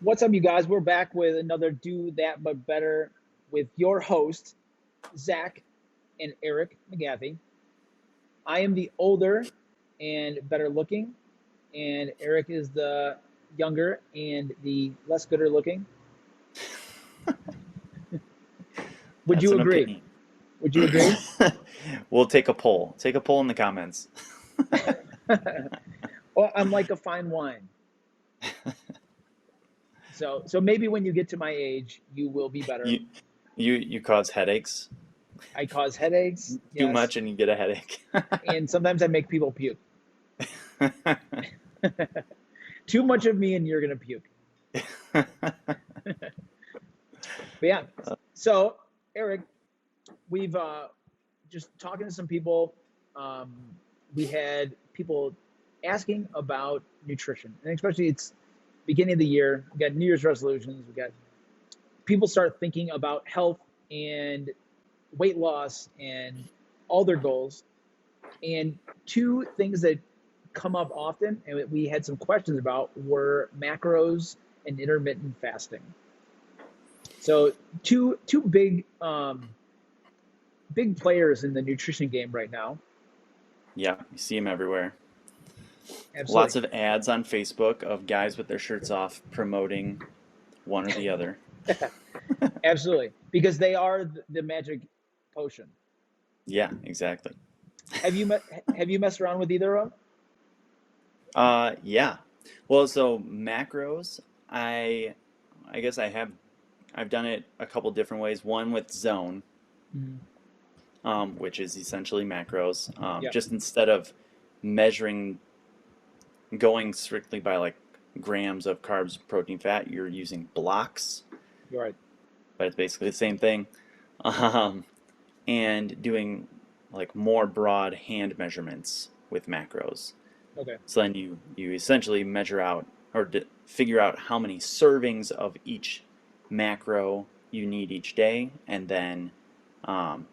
What's up, you guys? We're back with another Do That But Better with your host, Zach and Eric McGathy. I am the older and better looking, and Eric is the younger and the less gooder looking. Would That's you an agree? opinion. Would you agree? We'll take a poll. Take a poll in the comments. Well, I'm like a fine wine. So maybe when you get to my age, you will be better. You you cause headaches I cause headaches, too yes, much and you get a headache. and sometimes I make people puke. Too much of me, and you're gonna puke. But yeah, so Eric, we've just talking to some people. Um, we had people asking about nutrition, and especially it's beginning of the year. We got New Year's resolutions. We got people start thinking about health and weight loss and all their goals. And two things that come up often, and we had some questions about, were macros and intermittent fasting. So two big players in the nutrition game right now. Yeah, you see them everywhere. Lots Absolutely. of ads on Facebook of guys with their shirts off promoting one or the other. Absolutely. Because they are the magic potion. Yeah, exactly. Have you met, have you messed around with either of Yeah. Well, so macros, I guess I've done it a couple different ways. One with Zone, them? which is essentially macros. Yeah, Just instead of measuring, going strictly by like grams of carbs, protein, fat, you're using blocks, you're right. but it's basically the same thing. Um, and doing like more broad hand measurements with macros. Okay. So then you essentially measure out or figure out how many servings of each macro you need each day, and then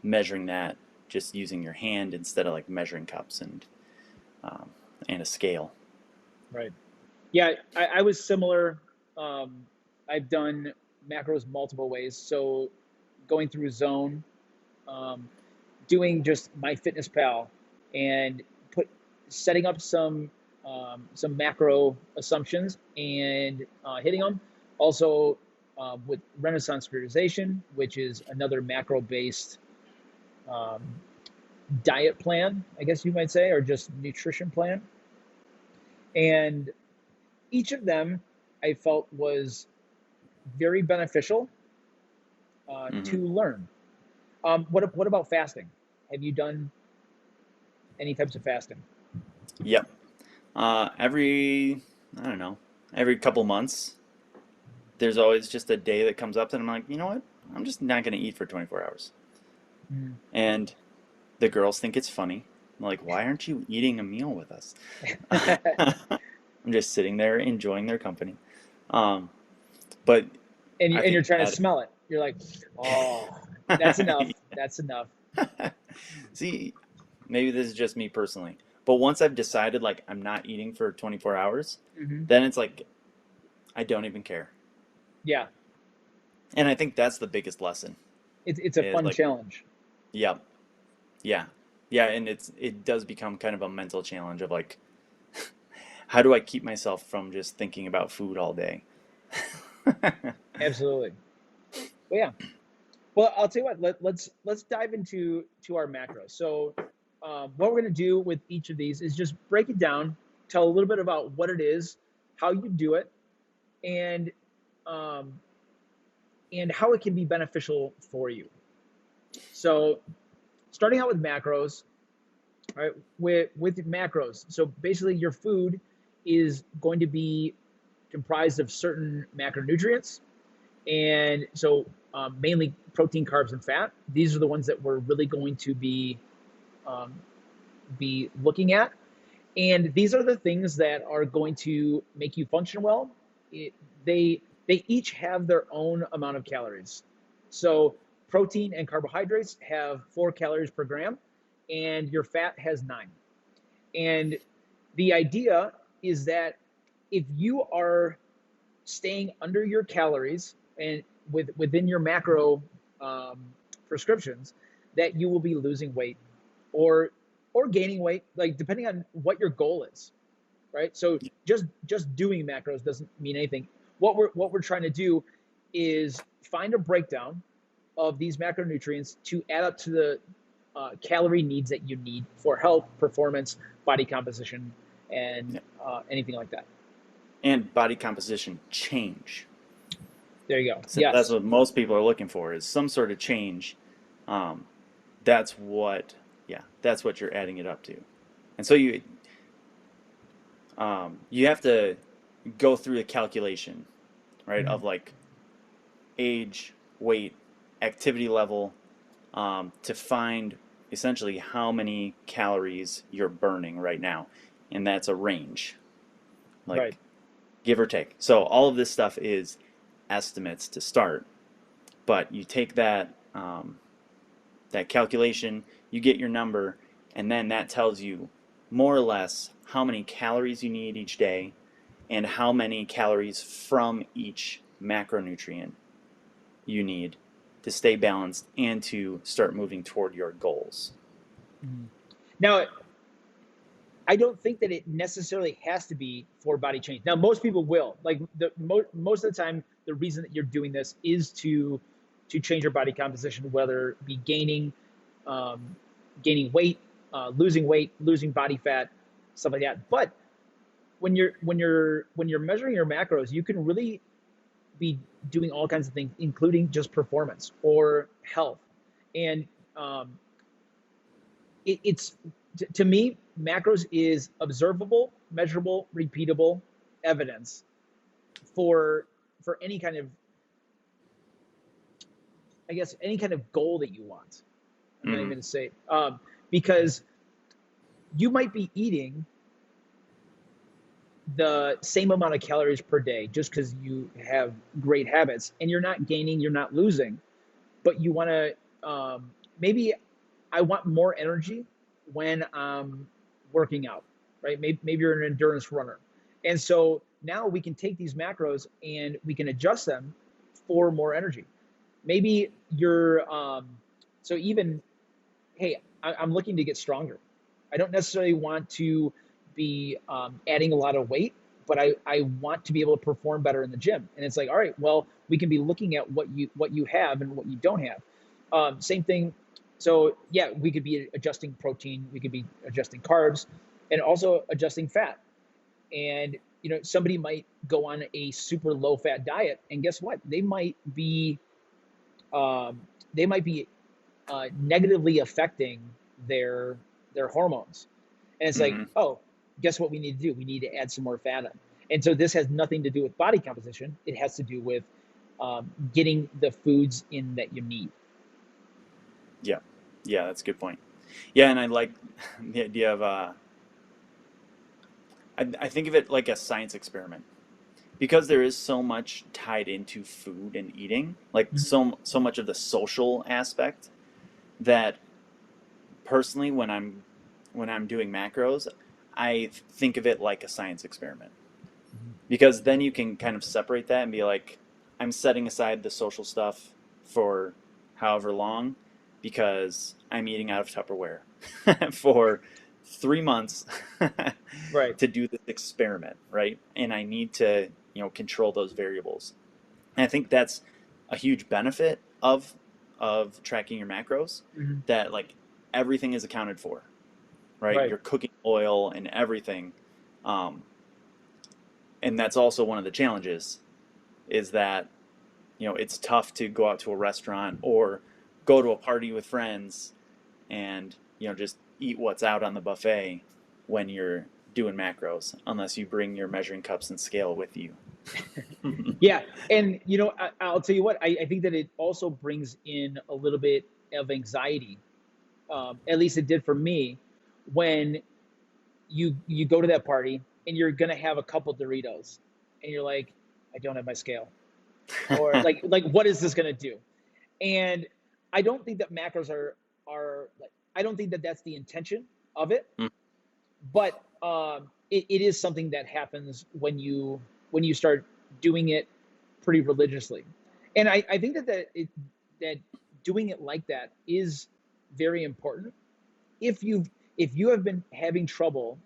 measuring that just using your hand instead of like measuring cups um, and a scale. Right. Yeah, I was similar. Um, I've done macros multiple ways. So going through Zone, um, doing just MyFitnessPal, and put setting up some macro assumptions and hitting them. Also with Renaissance periodization, which is another macro based um, diet plan, I guess you might say, or just nutrition plan. And each of them I felt was very beneficial Hmm. to learn. What about fasting? Have you done any types of fasting? Yep. Every, I don't know, every couple months, there's always just a day that comes up that I'm like, you know what? I'm just not going to eat for 24 hours. Mm. And the girls think it's funny. I'm like, why aren't you eating a meal with us? I'm just sitting there enjoying their company. Um, but I And you're think trying to that, smell it. You're like, oh, that's enough. That's enough. see, maybe this is just me personally, but once I've decided like I'm not eating for 24 hours, Hmm. then it's like I don't even care. Yeah, And I think that's the biggest lesson it's a is fun like, challenge. yep, yeah, yeah, and it does become kind of a mental challenge of like, how do I keep myself from just thinking about food all day? Absolutely. Well, yeah. Well, I'll tell you what. Let's dive into our macros. So, what we're gonna do with each of these is just break it down, tell a little bit about what it is, how you do it, and um, and how it can be beneficial for you. So, starting out with macros, all right, with macros. So basically, your food is going to be comprised of certain macronutrients, and so mainly protein, carbs, and fat. These are the ones that we're really going to um, be looking at, and these are the things that are going to make you function well. It, they each have their own amount of calories. So protein and carbohydrates have 4 calories per gram, and your fat has 9. And the idea is that if you are staying under your calories and within your macro prescriptions, that you will be losing weight or gaining weight, like depending on what your goal is, right? So just doing macros doesn't mean anything. What we're trying to do is find a breakdown of these macronutrients to add up to the calorie needs that you need for health, performance, body composition, and anything like that. And body composition change. There you go. So that's Yes. what most people are looking for, is some sort of change. Um, that's what, that's what you're adding it up to. And so you have to go through the calculation, right, Mhm. of like age, weight, activity level, to find essentially how many calories you're burning right now. And that's a range, Right. like give or take. So all of this stuff is estimates to start, but you take that calculation, you get your number, and then that tells you more or less how many calories you need each day and how many calories from each macronutrient you need to stay balanced and to start moving toward your goals. Mhm. Now, I don't think that it necessarily has to be for body change. Now, most people will. Like most of the time, the reason that you're doing this is to change your body composition, whether it be um, gaining weight, losing weight, losing body fat, stuff like that. But when you're measuring your macros, you can really be doing all kinds of things, including just performance or health. And um, it's to me, macros is observable, measurable, repeatable evidence for any kind of, I guess, any kind of goal that you want. I'm not even Mm-hmm. going to say because you might be eating the same amount of calories per day just because you have great habits and you're not gaining, you're not losing, but you want to maybe I want more energy when I'm working out, right? Maybe you're an endurance runner. And so now we can take these macros and we can adjust them for more energy. Maybe you're, so even, hey, I'm looking to get stronger. I don't necessarily want to be adding a lot of weight, but I want to be able to perform better in the gym. And it's like, all right, well, we can be looking at what you have and what you don't have. Same thing. So yeah, we could be adjusting protein, we could be adjusting carbs, and also adjusting fat. And somebody might go on a super low fat diet, and guess what? Um, they might be negatively affecting their hormones. And it's like, Mm-hmm. oh, guess what we need to do? We need to add some more fat in. And so this has nothing to do with body composition. It has to do with getting the foods in that you need. Yeah. Yeah, that's a good point. Yeah, and I like the idea of I think of it like a science experiment, because there is so much tied into food and eating, like Mhm. so much of the social aspect, that personally when I'm doing macros, I think of it like a science experiment, because then you can kind of separate that and be like, I'm setting aside the social stuff for however long because I'm eating out of Tupperware for 3 months Right. to do this experiment, right? And I need to, control those variables. And I think that's a huge benefit of tracking your macros, Mhm. that like everything is accounted for, right? Right. Your cooking oil and everything. Um, and that's also one of the challenges, is that it's tough to go out to a restaurant or go to a party with friends and just eat what's out on the buffet when you're doing macros, unless you bring your measuring cups and scale with you. Yeah, and I'll tell you what, I think that it also brings in a little bit of anxiety. At least it did for me when you go to that party and you're gonna have a couple Doritos, and you're like, I don't have my scale, or like what is this gonna do? And I don't think that macros are like, I don't think that that's the intention of it, but it is something that happens when you start doing it pretty religiously. And I think that doing it like that is very important. If you have been having trouble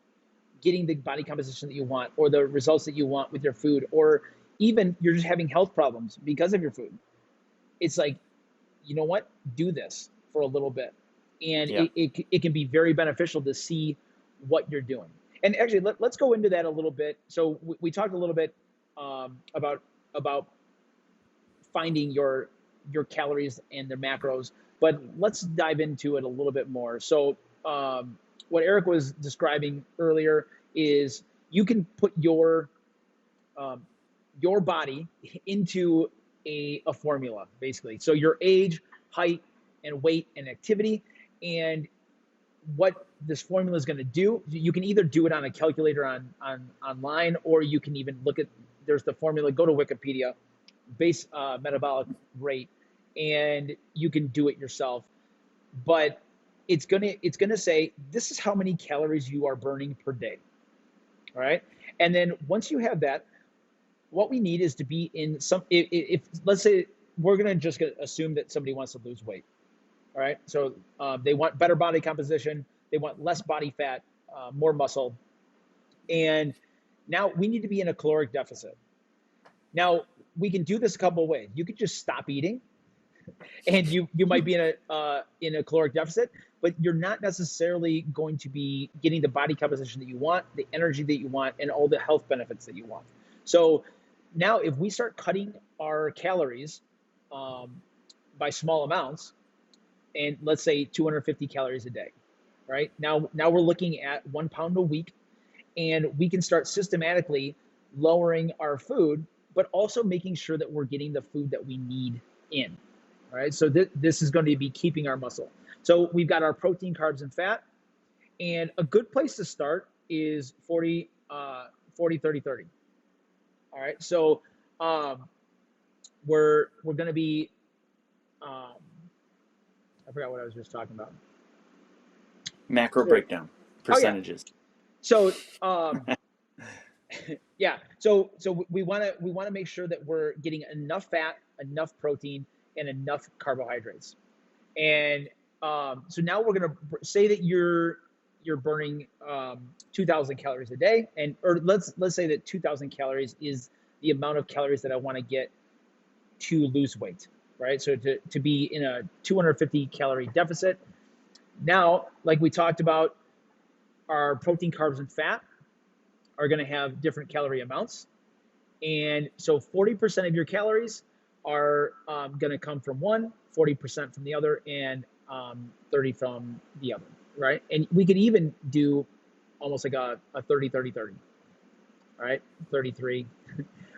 getting the body composition that you want or the results that you want with your food, or even you're just having health problems because of your food, it's like, you know what, do this for a little bit, and Yeah. it can be very beneficial to see what you're doing. And actually, let's go into that a little bit. So we talked a little bit about finding your calories and their macros, but let's dive into it a little bit more. So what Eric was describing earlier is you can put um, your body into a formula, basically. So your age, height, and weight and activity, and what this formula is going to do. You can either do it on a calculator on online, or you can even look at, there's the formula. Go to Wikipedia, base metabolic rate, and you can do it yourself. But it's gonna say this is how many calories you are burning per day. All right, and then once you have that, what we need is to be in some. If let's say we're gonna just assume that somebody wants to lose weight. All right, so they want better body composition, they want less body fat, more muscle, and now we need to be in a caloric deficit. Now we can do this a couple of ways. You could just stop eating, and you might be in a caloric deficit, but you're not necessarily going to be getting the body composition that you want, the energy that you want, and all the health benefits that you want. So now, if we start cutting our calories um, by small amounts, and let's say 250 calories a day, right? Now we're looking at 1 pound a week, and we can start systematically lowering our food, but also making sure that we're getting the food that we need in. All right, so this is going to be keeping our muscle. So we've got our protein, carbs, and fat, and a good place to start is 40 30 30. All right, so um, we're going to be um, I forgot what I was just talking about. Macro breakdown, Oh yeah, percentages. so yeah, so we want to make sure that we're getting enough fat, enough protein, and enough carbohydrates. And so now we're gonna say that you're burning 2,000 calories a day, and or let's say that 2,000 calories is the amount of calories that I want to get to lose weight, right? So to be in a 250 calorie deficit. Now, like we talked about, our protein, carbs, and fat are going to have different calorie amounts, and so 40% of your calories are going to come from one, 40% from the other, and 30 from the other, right? And we could even do almost like a 30 30 30, right? 33,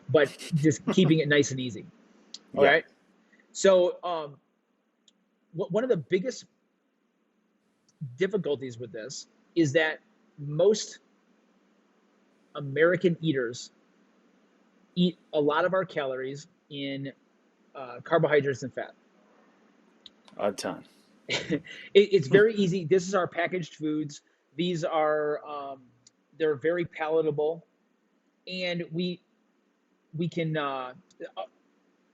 but just keeping it nice and easy. All Yeah. right. So one of the biggest difficulties with this is that most American eaters eat a lot of our calories in carbohydrates and fat. A ton. It's very easy. This is our packaged foods. These are they're very palatable, and we can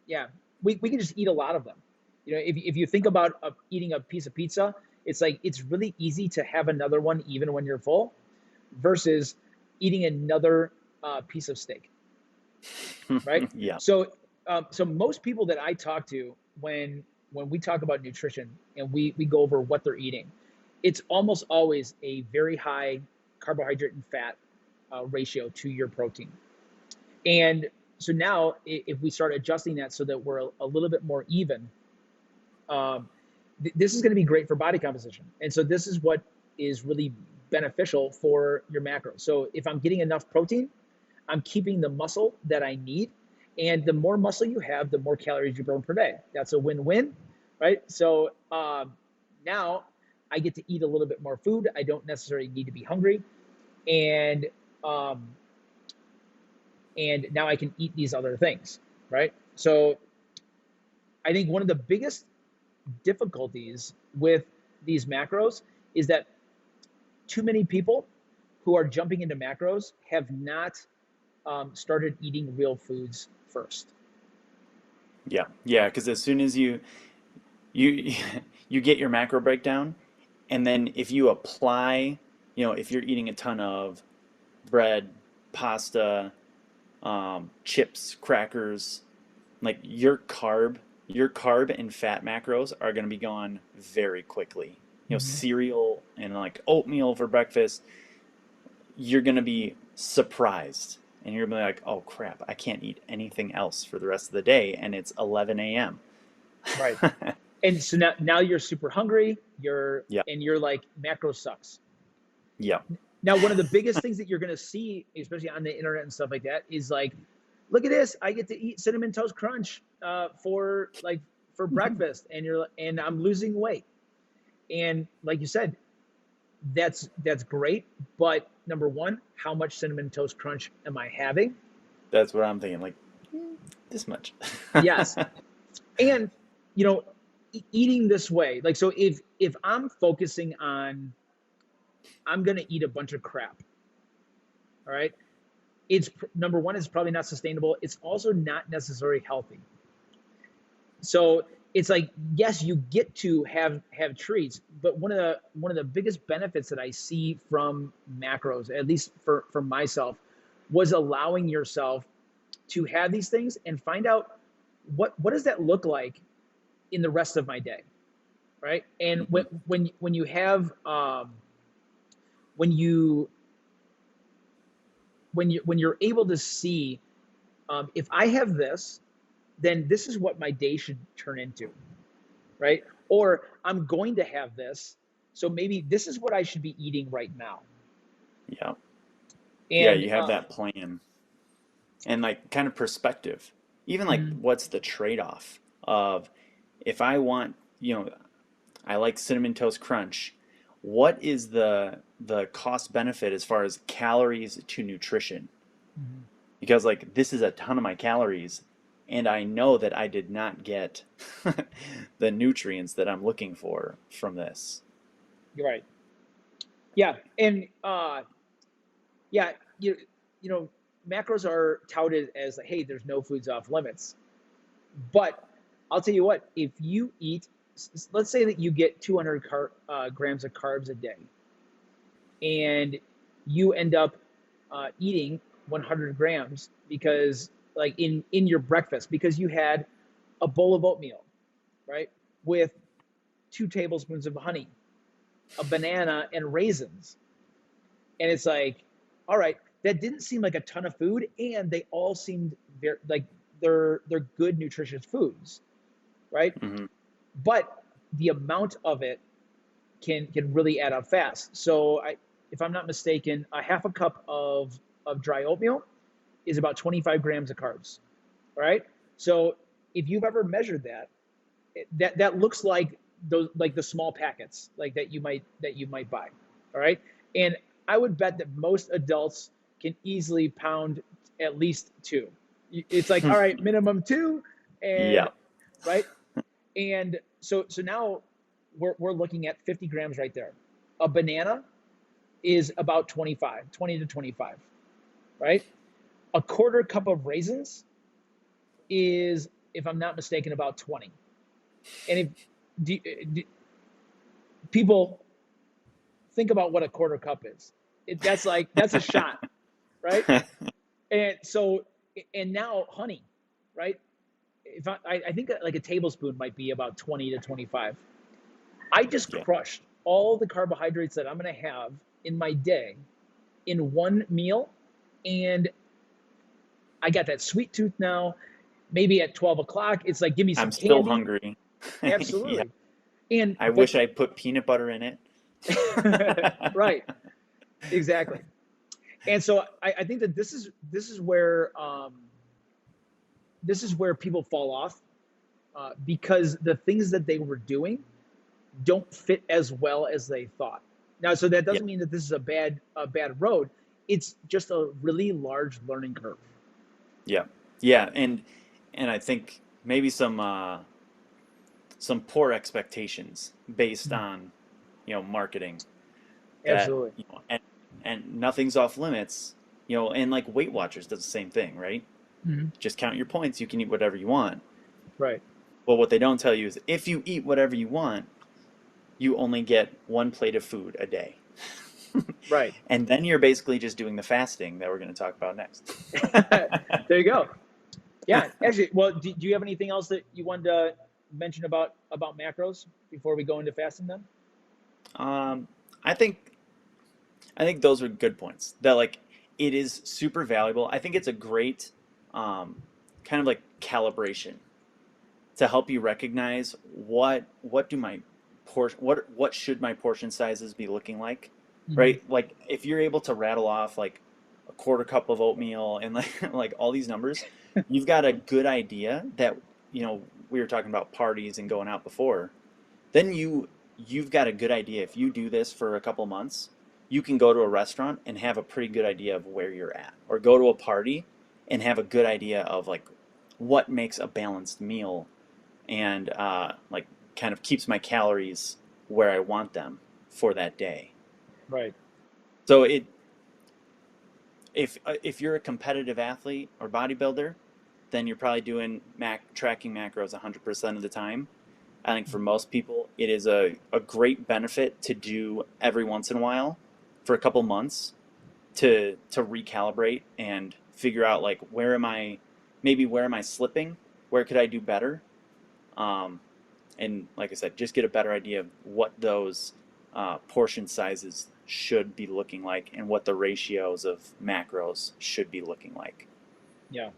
yeah, we can just eat a lot of them. You know, if you think about eating a piece of pizza, it's like it's really easy to have another one even when you're full, versus eating another piece of steak, right? Yeah. So so most people that I talk to, when we talk about nutrition and we go over what they're eating, it's almost always a very high carbohydrate and fat ratio to your protein. And so now, if we start adjusting that so that we're a little bit more even, um, this is going to be great for body composition. And so this is what is really beneficial for your macros. So if I'm getting enough protein, I'm keeping the muscle that I need. And the more muscle you have, the more calories you burn per day. That's a win-win, right? So now I get to eat a little bit more food. I don't necessarily need to be hungry. And um, and now I can eat these other things, right? So I think one of the biggest difficulties with these macros is that too many people who are jumping into macros have not started eating real foods first. Yeah, yeah, because as soon as you you get your macro breakdown, and then if you apply, if you're eating a ton of bread, pasta, chips, crackers, like your carb and fat macros are going to be gone very quickly. Hmm. Cereal and like oatmeal for breakfast, you're going to be surprised. And you're going to be like, oh crap, I can't eat anything else for the rest of the day. And it's 11 a.m. Right. And so now you're super hungry. You're Yeah, and you're like macro sucks. yeah. Now, one of the biggest things that you're going to see, especially on the internet and stuff like that, is like, look at this. I get to eat cinnamon toast crunch for breakfast, and I'm losing weight. And like you said, that's great. But number one, how much cinnamon toast crunch am I having? That's what I'm thinking. Like, this much. Yes. And you know, eating this way, like, so if I'm focusing on I'm going to eat a bunch of crap, all right, it's number one, it's probably not sustainable. It's also not necessarily healthy. So it's like, yes, you get to have treats, but one of the biggest benefits that I see from macros, at least for myself, was allowing yourself to have these things and find out what does that look like in the rest of my day, right? And Mhm. when you have when you when you're able to see, if I have this, then this is what my day should turn into, right? Or I'm going to have this, so maybe this is what I should be eating right now. Yeah. Yeah, And you have that plan and like kind of perspective. Even like mm, what's the trade-off of if I want, I like cinnamon toast crunch. What is the cost benefit as far as calories to nutrition? mhm, Because like this is a ton of my calories and I know that I did not get the nutrients that I'm looking for from this. you're right. Yeah, and yeah, you know, macros are touted as like, hey, there's no foods off limits. But I'll tell you what, if you eat, let's say that you get 200 grams of carbs a day, and you end up eating 100 grams because, like, in your breakfast, because you had a bowl of oatmeal, right, with 2 tablespoons of honey, a banana, and raisins, and it's like, all right, that didn't seem like a ton of food, and they all seemed very like they're good nutritious foods, right? Hmm. But the amount of it can really add up fast. So if I'm not mistaken, a half a cup of dry oatmeal is about 25 grams of carbs. All right. So if you've ever measured that, that looks like those, like the small packets like that you might buy. All right. And I would bet that most adults can easily pound at least two. It's like, all right, minimum two, and Yeah. right. And so now we're looking at 50 grams right there. A banana is about 20 to 25, right? A quarter cup of raisins is, if I'm not mistaken, about 20. And if do, do, people think about what a quarter cup is, that's a shot, right? And so, and now honey, right? If I think like a tablespoon might be about 20 to 25. I just Yeah. crushed all the carbohydrates that I'm going to have in my day in one meal. And I got that sweet tooth now. Maybe at 12 o'clock, it's like, give me some I'm still candy. hungry. Yeah. Absolutely. And, I but, wish I put peanut butter in it. right, exactly. And so I think that this is where people fall off, because the things that they were doing don't fit as well as they thought. Now, so that Yeah. doesn't mean that this is a bad road. It's just a really large learning curve. Yeah. Yeah. And I think maybe some poor expectations based on, marketing that, Absolutely. and nothing's off limits, You know, and like Weight Watchers does the same thing, right? Hmm. Just count your points. You can eat whatever you want. Right. But what they don't tell you is if you eat whatever you want, you only get one plate of food a day. Right. And then you're basically just doing the fasting that we're going to talk about next. There you go. Yeah. Actually, well, do you have anything else that you wanted to mention about macros before we go into fasting then? um, I think I think those are good points. That like it is super valuable. I think it's a great um, kind of like calibration to help you recognize what do my portion what should my portion sizes be looking like, Hmm. right? Like if you're able to rattle off like a quarter cup of oatmeal and like like all these numbers, you've got a good idea that you know we were talking about parties and going out before. Then you've got a good idea if you do this for a couple months, you can go to a restaurant and have a pretty good idea of where you're at, or go to a party and have a good idea of like what makes a balanced meal and like kind of keeps my calories where I want them for that day. Right. So it if you're a competitive athlete or bodybuilder, then you're probably doing tracking macros 100% of the time. I think for Mhm. most people, it is a great benefit to do every once in a while for a couple months to recalibrate and figure out like where am I slipping, where could I do better, um, and like I said, just get a better idea of what those portion sizes should be looking like and what the ratios of macros should be looking like. Yeah.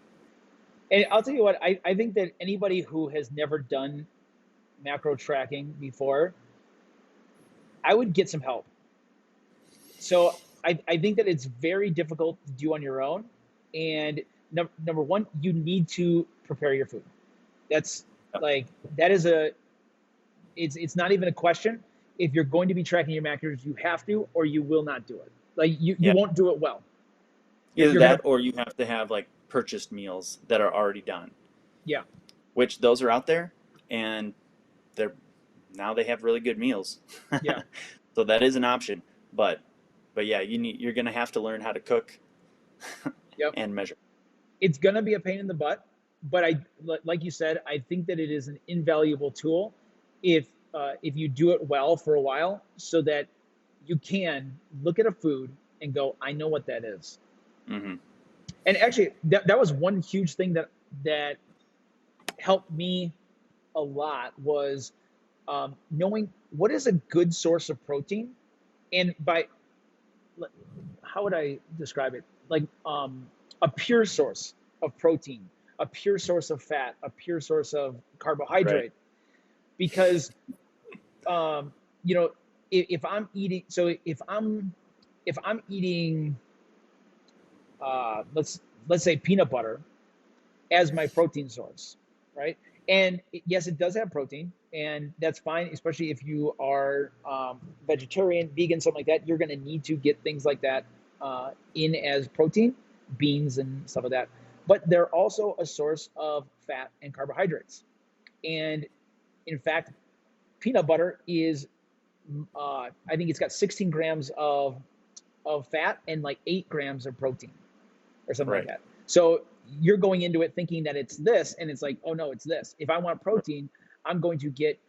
And I'll tell you what, I think that anybody who has never done macro tracking before, I would get some help. So I think that it's very difficult to do on your own. And number one, you need to prepare your food. That's Yep. like that is a it's not even a question. If you're going to be tracking your macros, you have to, or you will not do it. Like you Yeah, won't do it well. either You're gonna that or you have to have like purchased meals that are already done, yeah, which those are out there, and they're now they have really good meals. yeah, So that is an option, but yeah, you're gonna have to learn how to cook yep. and measure. It's gonna be a pain in the butt, but like you said, I think that it is an invaluable tool if you do it well for a while, so that you can look at a food and go, I know what that is. Hmm. And actually, that was one huge thing that helped me a lot was knowing what is a good source of protein, and by how would I describe it? Like a pure source of protein, a pure source of fat, a pure source of Right. carbohydrate. Because um, you know, if I'm eating, so if I'm eating, let's say peanut butter as my protein source, right? And yes, it does have protein, and that's fine, especially if you are vegetarian, vegan, something like that. You're going to need to get things like that in as protein, beans and stuff like that. But they're also a source of fat and carbohydrates. And in fact, peanut butter is, I think it's got 16 grams of fat and like 8 grams of protein or something like Right. that. So you're going into it thinking that it's this, and it's like, oh no, it's this. If I want protein, I'm going to get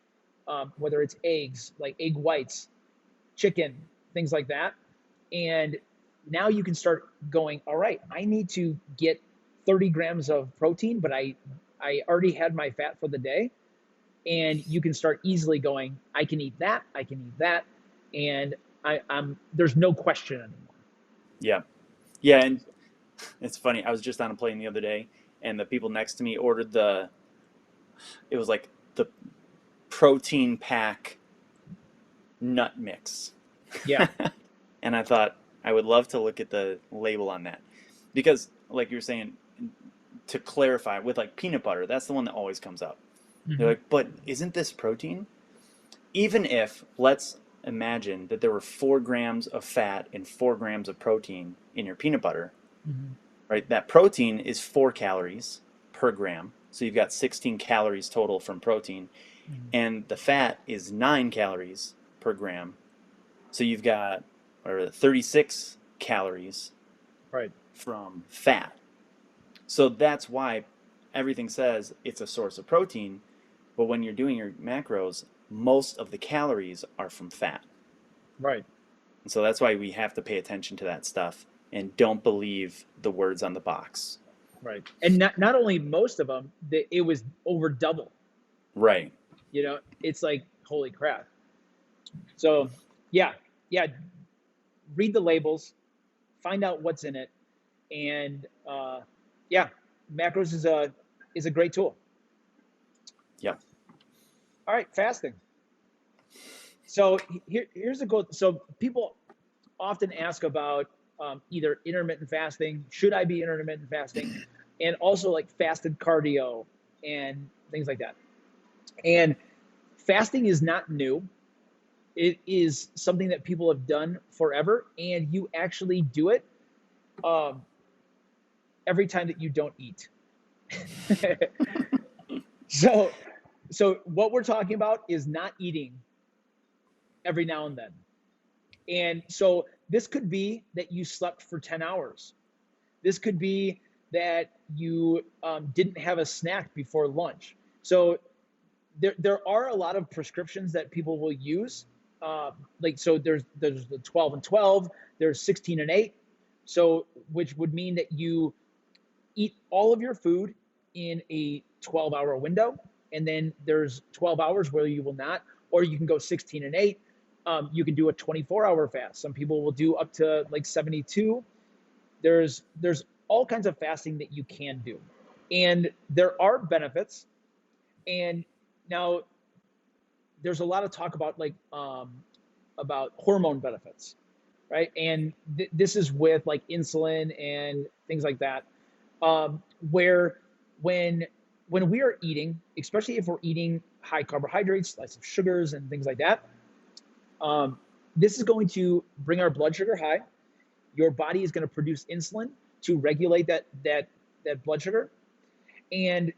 whether it's eggs, like egg whites, chicken, things like that. And now you can start going, all right, I need to get 30 grams of protein, but I already had my fat for the day. And you can start easily going, I can eat that, I can eat that, and I'm there's no question anymore. Yeah. Yeah, and it's funny. I was just on a plane the other day, and the people next to me ordered it was like the protein pack nut mix. Yeah. And I thought I would love to look at the label on that because, like you were saying, to clarify with like peanut butter, that's the one that always comes up. They're Hmm. like, but isn't this protein? Even if, let's imagine that there were 4 grams of fat and 4 grams of protein in your peanut butter, Hmm. right? That protein is 4 calories per gram. So you've got 16 calories total from protein, Hmm. and the fat is 9 calories per gram. So you've got 36 calories Right. from fat. So that's why everything says it's a source of protein, but when you're doing your macros, most of the calories are from fat. Right. And so that's why we have to pay attention to that stuff and don't believe the words on the box. Right. And not only most of them, it was over double. Right. It's like, holy crap. So yeah, yeah. Read the labels, find out what's in it, and yeah, macros is a great tool. Yep. All right, fasting. So here's a goal. So people often ask about either intermittent fasting. Should I be intermittent fasting? And also like fasted cardio and things like that. And fasting is not new. It is something that people have done forever, and you actually do it um, every time that you don't eat. so, so what we're talking about is not eating every now and then. And so this could be that you slept for 10 hours. This could be that you didn't have a snack before lunch. So there are a lot of prescriptions that people will use. So there's the 12 and 12, there's 16 and 8. So which would mean that you eat all of your food in a 12-hour window, and then there's 12 hours where you will not, or you can go 16 and 8. You can do a 24-hour fast. Some people will do up to like 72. There's all kinds of fasting that you can do, and there are benefits. And now there's a lot of talk about about hormone benefits, right? And this is with like insulin and things like that, where when we are eating, especially if we're eating high carbohydrates, lots of sugars and things like that, this is going to bring our blood sugar high. Your body is going to produce insulin to regulate that blood sugar. And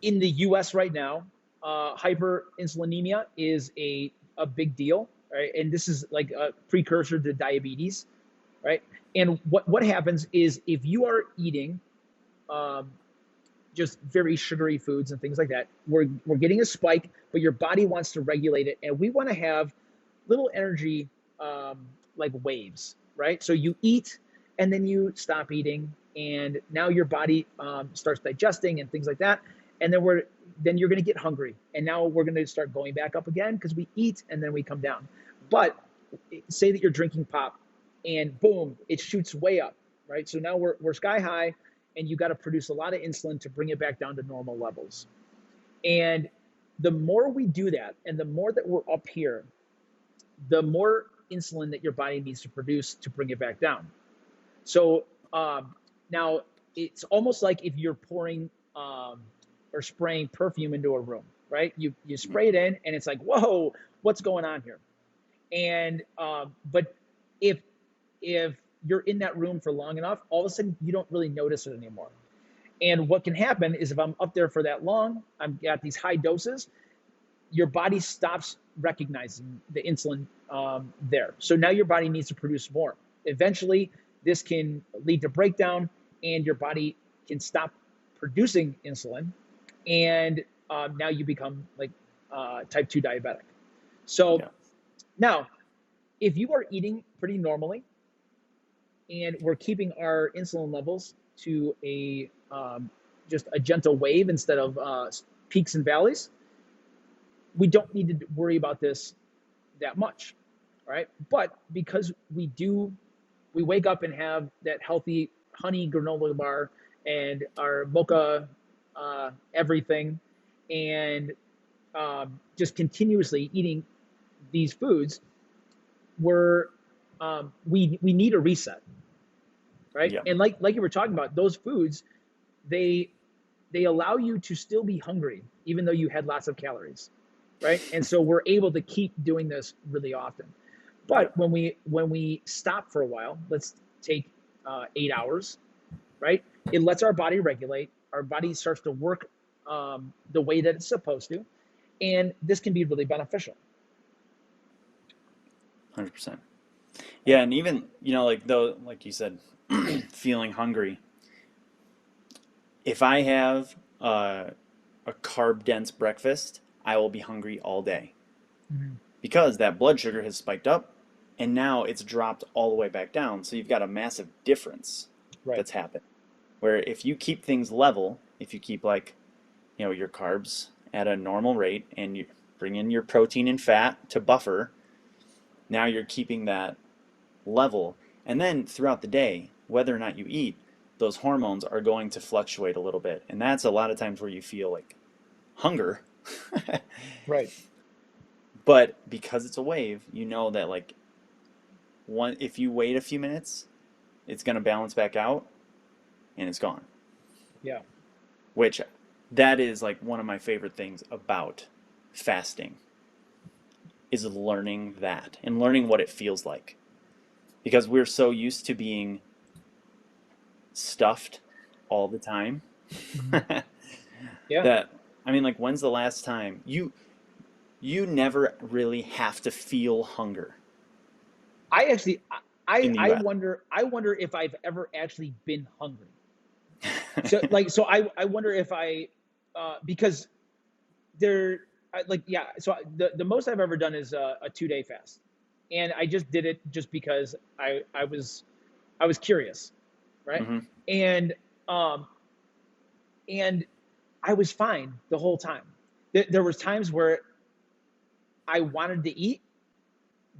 in the U.S. right now, hyperinsulinemia is a big deal, right? And this is like a precursor to diabetes, right? And what happens is if you are eating just very sugary foods and things like that, we're getting a spike, but your body wants to regulate it, and we want to have little energy like waves, right? So you eat, and then you stop eating, and now your body starts digesting and things like that, and then you're going to get hungry, and now we're going to start going back up again because we eat and then we come down. But say that you're drinking pop, and boom, it shoots way up, right? So now we're sky high, and you got to produce a lot of insulin to bring it back down to normal levels. And the more we do that, and the more that we're up here, the more insulin that your body needs to produce to bring it back down. So now it's almost like if you're pouring or spraying perfume into a room, right? You spray it in, and it's like, whoa, what's going on here? And but if you're in that room for long enough, all of a sudden you don't really notice it anymore. And what can happen is if I'm up there for that long, I've got these high doses, your body stops recognizing the insulin there. So now your body needs to produce more. Eventually, this can lead to breakdown, and your body can stop producing insulin, and now you become like type 2 diabetic. So Yeah. now, if you are eating pretty normally, and we're keeping our insulin levels to a just a gentle wave instead of peaks and valleys, we don't need to worry about this that much, right? But because we wake up and have that healthy honey granola bar and our mocha everything, and just continuously eating these foods, we need a reset, right? Yeah. And like you were talking about, those foods, they allow you to still be hungry even though you had lots of calories, right? And so we're able to keep doing this really often. But when we stop for a while, let's take 8 hours, right? It lets our body regulate. Our body starts to work the way that it's supposed to, and this can be really beneficial. 100%. Yeah, and even, like though, like you said, feeling hungry. If I have a carb dense breakfast, I will be hungry all day Mhm. because that blood sugar has spiked up and now it's dropped all the way back down. So you've got a massive difference Right. that's happened. Where if you keep things level, if you keep like, your carbs at a normal rate and you bring in your protein and fat to buffer, now you're keeping that level. And then throughout the day, whether or not you eat, those hormones are going to fluctuate a little bit. And that's a lot of times where you feel like hunger. Right. But because it's a wave, you know that like if you wait a few minutes, it's going to balance back out and it's gone. Yeah. Which that is like one of my favorite things about fasting is learning that and learning what it feels like. Because we're so used to being stuffed all the time Mhm. Yeah. that I mean like when's the last time you never really have to feel hunger I actually, in the US. I wonder if I've ever actually been hungry. So I wonder if because there, yeah. So the most I've ever done is a 2 day fast, and I just did it just because I was curious, right? Hmm. And um and I was fine the whole time. There was times where I wanted to eat,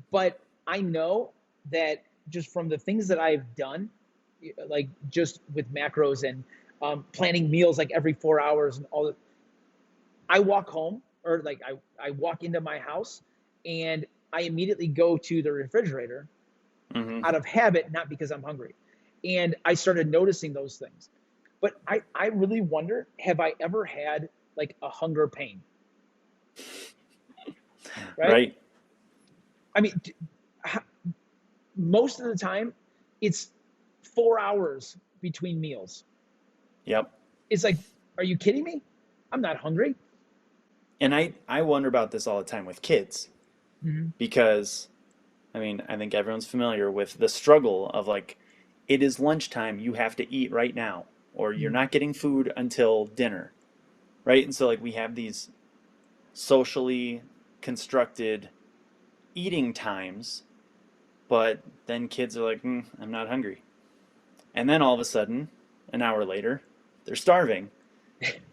but I know that just from the things that I've done, like just with macros and planning meals like every 4 hours and all that, I walk home or like I walk into my house and I immediately go to the refrigerator Hmm. out of habit, not because I'm hungry. And I started noticing those things. But I really wonder, have I ever had like a hunger pain? Right? Right? I mean, most of the time, it's 4 hours between meals. Yep. It's like, are you kidding me? I'm not hungry. And I wonder about this all the time with kids Mm-hmm. because I mean, I think everyone's familiar with the struggle of like, it is lunchtime, you have to eat right now, or you're Mm-hmm. not getting food until dinner, right? And so, like, we have these socially constructed eating times, but then kids are like, I'm not hungry. And then all of a sudden, an hour later, they're starving.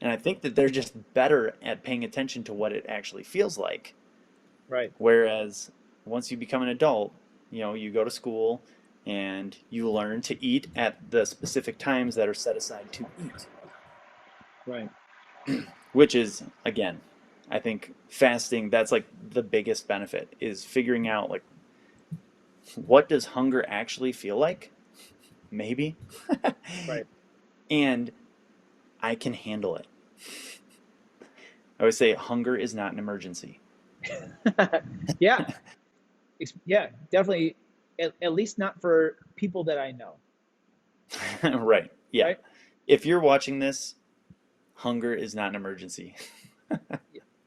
And I think that they're just better at paying attention to what it actually feels like. Right. Whereas once you become an adult, you go to school and you learn to eat at the specific times that are set aside to eat, Right. which is, again, I think fasting, that's like the biggest benefit is figuring out like what does hunger actually feel like? Maybe. Right. And I can handle it. I always say hunger is not an emergency. Yeah. Yeah. Definitely. At least not for people that I know. Right. Yeah. Right. If you're watching this, hunger is not an emergency.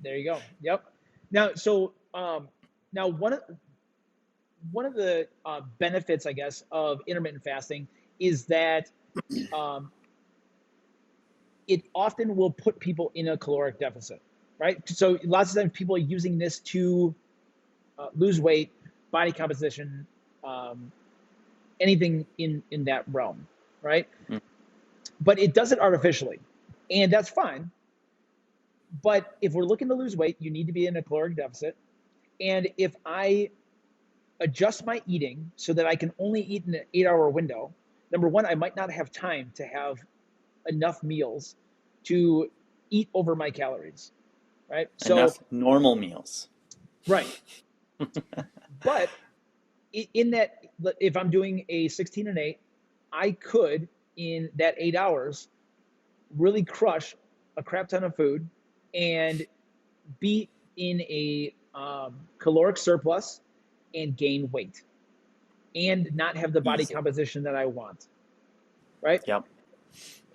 There you go. Yep. Now, so now one of the benefits, I guess, of intermittent fasting is that um, it often will put people in a caloric deficit, right? So lots of times people are using this to lose weight, body composition, um, anything in that realm, right? Mm. But it does it artificially, and that's fine. But if we're looking to lose weight, you need to be in a caloric deficit. And if I adjust my eating so that I can only eat in an 8 hour window, number one, I might not have time to have enough meals to eat over my calories, right? So, Enough normal meals. right. But in that, if I'm doing a 16 and 8, I could, in that 8 hours, really crush a crap ton of food and be in a caloric surplus and gain weight and not have the body Easily. composition that I want, right? Yep.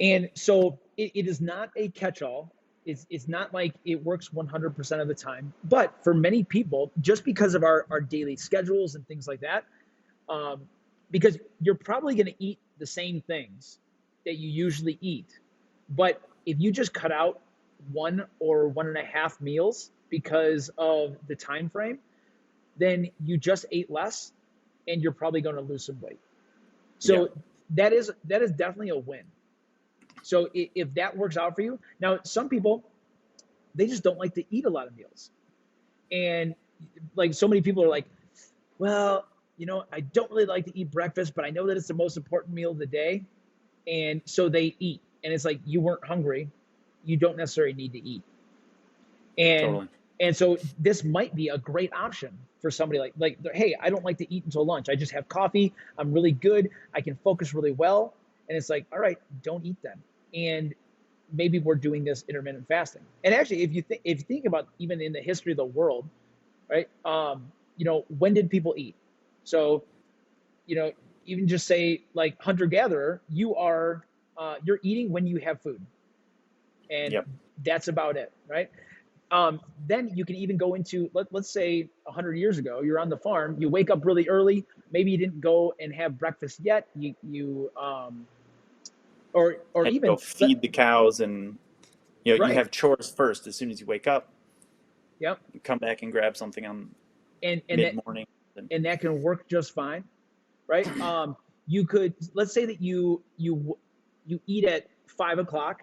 And so it is not a catch-all. It's not like it works 100% of the time. But for many people, just because of our daily schedules and things like that, um, because you're probably going to eat the same things that you usually eat. But if you just cut out 1 or 1.5 meals because of the time frame, then you just ate less and you're probably going to lose some weight. Yeah. So that is definitely a win. So if that works out for you, now some people, they just don't like to eat a lot of meals, and like so many people are like, well, I don't really like to eat breakfast, but I know that it's the most important meal of the day, and so they eat, and it's like you weren't hungry, you don't necessarily need to eat, and Totally. and so this might be a great option for somebody like hey, I don't like to eat until lunch. I just have coffee. I'm really good. I can focus really well, and it's like, all right, don't eat then. And maybe we're doing this intermittent fasting. And actually, if you think about even in the history of the world, right? When did people eat? So, you know, even just say like hunter gatherer, you're eating when you have food, and Yep. that's about it, right? Then you can even go into let's say 100 years ago, you're on the farm, you wake up really early, maybe you didn't go and have breakfast yet, or Had to go even feed the cows, and you right, have chores first. As soon as you wake up, yep, you come back and grab something on and mid that morning. And and that can work just fine, right? You could, let's say that you eat at 5 o'clock,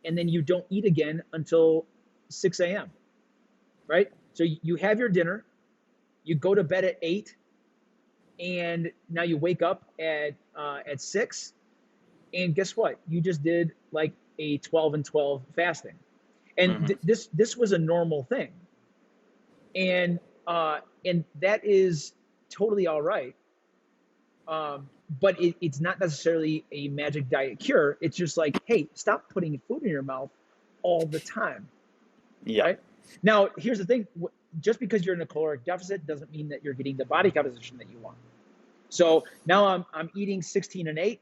and then you don't eat again until 6 a.m., right? So you have your dinner, you go to bed at 8, and now you wake up at 6, and guess what? You just did like a 12 and 12 fasting, and hmm this was a normal thing, and and that is totally all right. But it's not necessarily a magic diet cure. It's just like, hey, stop putting food in your mouth all the time, yeah. right? Now, here's the thing: just because you're in a caloric deficit doesn't mean that you're getting the body composition that you want. So now I'm eating 16 and 8,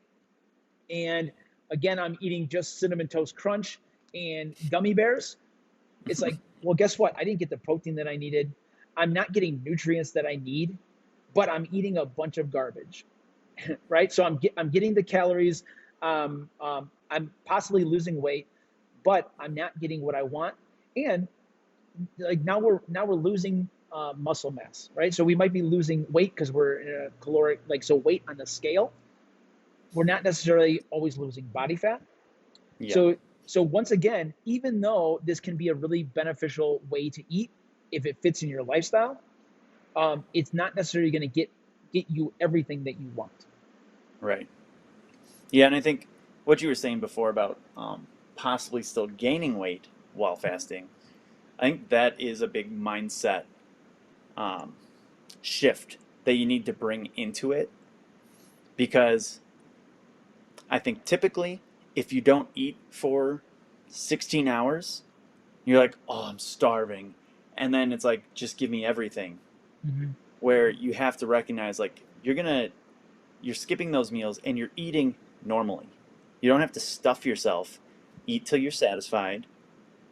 and again I'm eating just cinnamon toast crunch and gummy bears. It's like, well, guess what? I didn't get the protein that I needed. I'm not getting nutrients that I need, but I'm eating a bunch of garbage, right? So I'm getting the calories. I'm possibly losing weight, but I'm not getting what I want. And like now we're losing muscle mass, right? So we might be losing weight because we're in a caloric, like, so weight on the scale. We're not necessarily always losing body fat. Yeah. So once again, even though this can be a really beneficial way to eat if it fits in your lifestyle, it's not necessarily going to get you everything that you want. Right. Yeah, and I think what you were saying before about possibly still gaining weight while fasting, I think that is a big mindset um, shift that you need to bring into it, because I think typically if you don't eat for 16 hours, you're like, oh, I'm starving. And then it's like, just give me everything. Mm-hmm. Where you have to recognize, like, you're skipping those meals and you're eating normally. You don't have to stuff yourself. Eat till you're satisfied.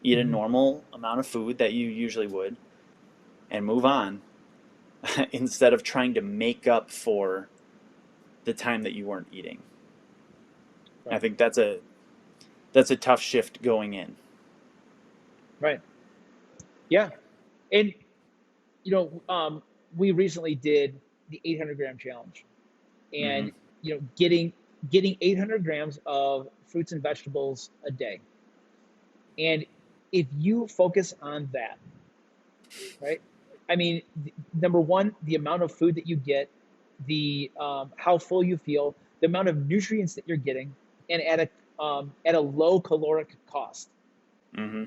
Eat a Mm-hmm. normal amount of food that you usually would, and move on instead of trying to make up for the time that you weren't eating. I Right. think that's a tough shift going in. Right. Yeah. And we recently did the 800-gram challenge, hmm and getting 800 grams of fruits and vegetables a day. And if you focus on that, right? I mean, number one, the amount of food that you get, the how full you feel, the amount of nutrients that you're getting, and at a low caloric cost. hmm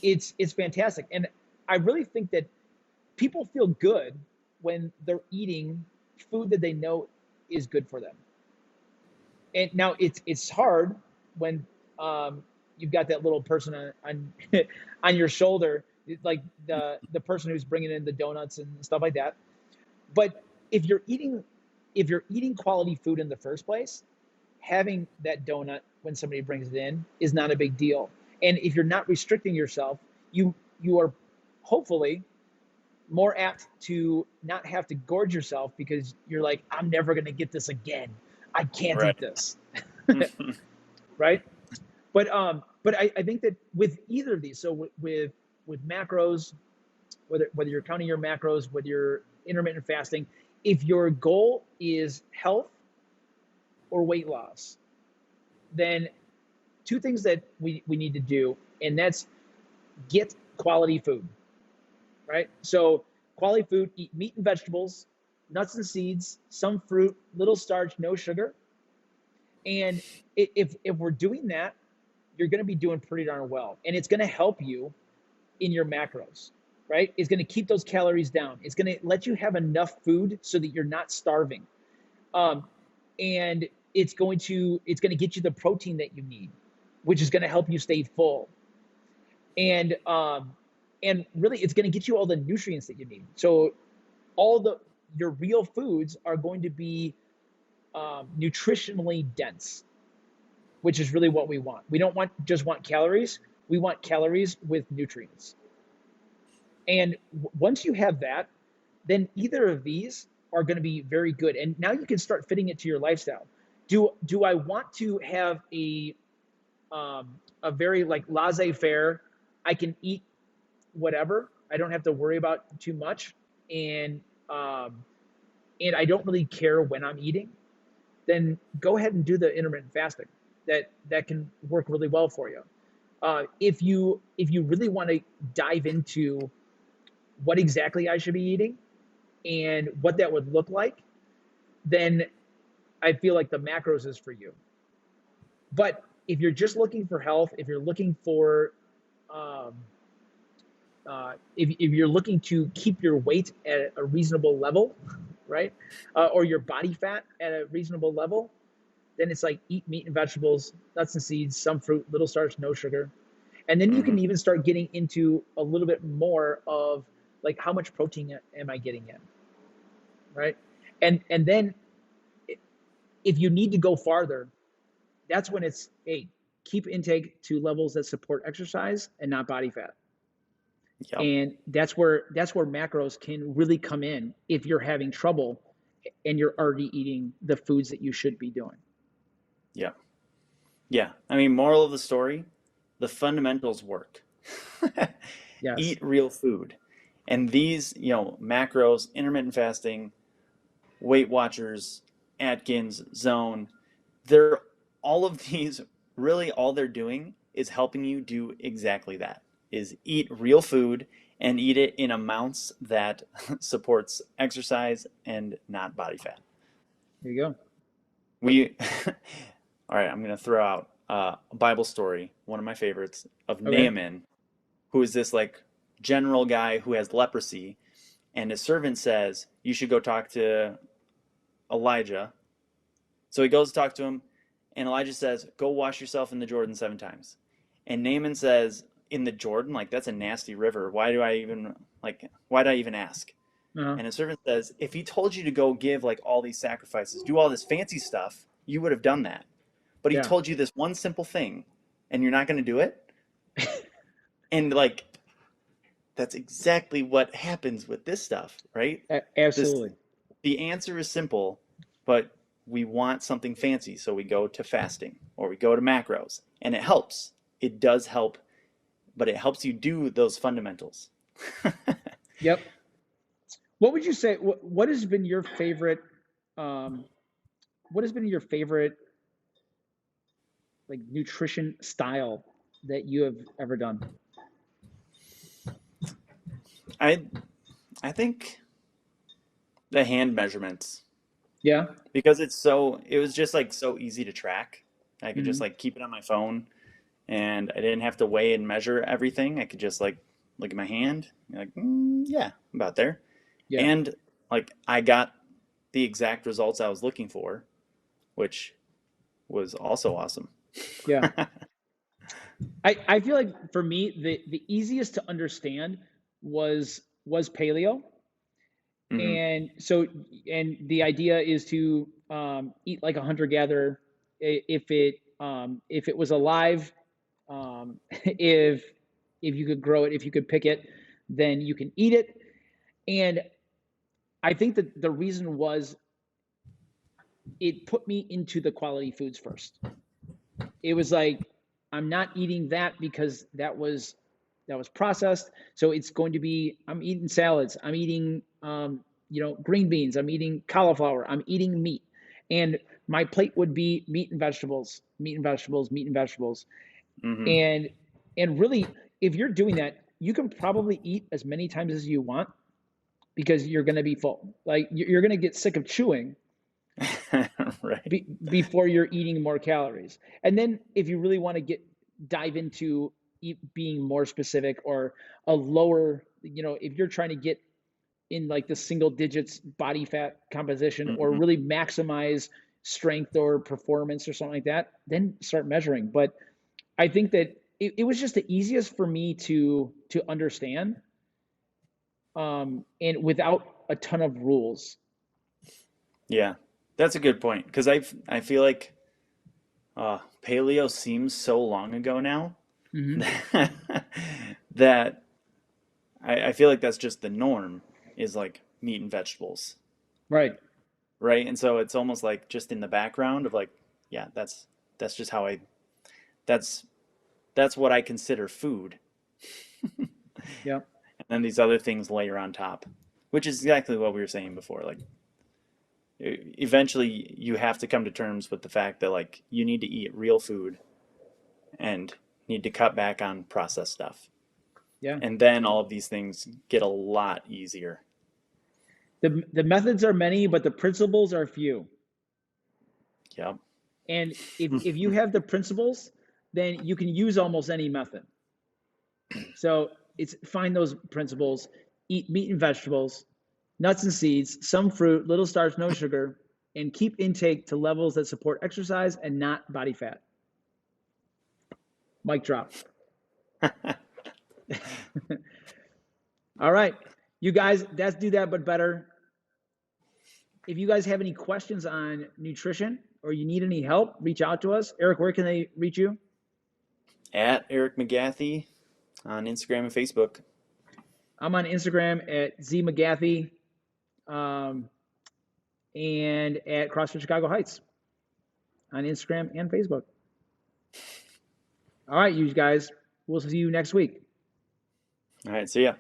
It's fantastic, and I really think that people feel good when they're eating food that they know is good for them. And now it's hard when um, you've got that little person on on your shoulder, like the person who's bringing in the donuts and stuff like that. But if you're eating if you're eating quality food in the first place, having that donut when somebody brings it in is not a big deal. And if you're not restricting yourself, you are hopefully more apt to not have to gorge yourself because you're like, I'm never going to get this again. I can't Right. eat this, right? But I think that with either of these, so with macros, whether you're counting your macros, whether you're intermittent fasting, if your goal is health or weight loss, then two things that we need to do, and that's get quality food, right? So quality food, eat meat and vegetables, nuts and seeds, some fruit, little starch, no sugar. And if we're doing that, you're going to be doing pretty darn well, and it's going to help you in your macros, right? It's going to keep those calories down. It's going to let you have enough food so that you're not starving, um, and it's going to get you the protein that you need, which is going to help you stay full, and and really it's going to get you all the nutrients that you need. So all the your real foods are going to be nutritionally dense, which is really what we want. We don't want calories. We want calories with nutrients. And once you have that, then either of these are going to be very good. And now you can start fitting it to your lifestyle. Do I want to have a very like laissez-faire? I can eat whatever. I don't have to worry about too much, and um, and I don't really care when I'm eating. Then go ahead and do the intermittent fasting. That can work really well for you. If you really want to dive into what exactly I should be eating and what that would look like, then I feel like the macros is for you. But if you're just looking for health, if you're looking for um, if you're looking to keep your weight at a reasonable level, right, or your body fat at a reasonable level, then it's like eat meat and vegetables, nuts and seeds, some fruit, little starch, no sugar. And then you Hmm. can even start getting into a little bit more of like how much protein am I getting in, right? And then if you need to go farther, that's when it's hey, keep intake to levels that support exercise and not body fat. Yep. And that's where macros can really come in if you're having trouble and you're already eating the foods that you should be doing. Yep. Yeah. I mean, moral of the story, the fundamentals work. Yes. Eat real food. And these, macros, intermittent fasting, Weight Watchers, Atkins, Zone, they're all of these really all they're doing is helping you do exactly that. Is eat real food and eat it in amounts that supports exercise and not body fat. There you go. We all right, I'm going to throw out a Bible story, one of my favorites, of Okay. Naaman, who is this like general guy who has leprosy, and his servant says, "You should go talk to Elijah." So he goes to talk to him, and Elijah says, "Go wash yourself in the Jordan 7 times." And Naaman says, "In the Jordan? Like that's a nasty river. Why do I even ask?" Uh-huh. And his servant says, "If he told you to go give like all these sacrifices, do all this fancy stuff, you would have done that. But he Yeah. told you this one simple thing, and you're not going to do it?" And like that's exactly what happens with this stuff, right? This Absolutely. the answer is simple, but we want something fancy, so we go to fasting or we go to macros, and it helps. It does help, but it helps you do those fundamentals. Yep. What would you say? What has been your favorite? Um, what has been your favorite like nutrition style that you have ever done? I I think the hand measurements Yeah. because it was just like so easy to track. I could just Hmm. like keep it on my phone and I didn't have to weigh and measure everything. I could just like look at my hand, and like, yeah, about there. Yeah. And like I got the exact results I was looking for, which was also awesome. Yeah. I feel like for me the easiest to understand was paleo. Hmm. And so and the idea is to eat like a hunter gatherer if it was alive, if you could grow it, if you could pick it, then you can eat it. And I think that the reason was it put me into the quality foods first. It was like, I'm not eating that because that was processed. So it's going to be, I'm eating salads, I'm eating green beans, I'm eating cauliflower, I'm eating meat, and my plate would be meat and vegetables, meat and vegetables, meat and vegetables, Hmm. and really, if you're doing that, you can probably eat as many times as you want because you're going to be full. Like you're going to get sick of chewing Right. before you're eating more calories. And then if you really want to dive into being more specific, or a lower, if you're trying to get in like the single digits body fat composition, or Hmm. really maximize strength or performance or something like that, then start measuring. But I think that it was just the easiest for me to understand, and without a ton of rules. Yeah, that's a good point because I feel like paleo seems so long ago now Hmm. that I feel like that's just the norm is like meat and vegetables, Right. right? And so it's almost like just in the background of like, yeah, that's just how I that's that's what I consider food. Yeah. And then these other things layer on top, which is exactly what we were saying before. Like eventually you have to come to terms with the fact that like you need to eat real food and need to cut back on processed stuff. Yeah. And then all of these things get a lot easier. The methods are many, but the principles are few. Yep. And if you have the principles, then you can use almost any method. So it's find those principles, eat meat and vegetables, nuts and seeds, some fruit, little starch, no sugar, and keep intake to levels that support exercise and not body fat. Mic drop. All right. You guys, let's do that, but better. If you guys have any questions on nutrition or you need any help, reach out to us. Eric, where can they reach you? At Eric McGathy on Instagram and Facebook. I'm on Instagram at zmcgathie, and at CrossFit Chicago Heights on Instagram and Facebook. All right, you guys. We'll see you next week. All right, see ya.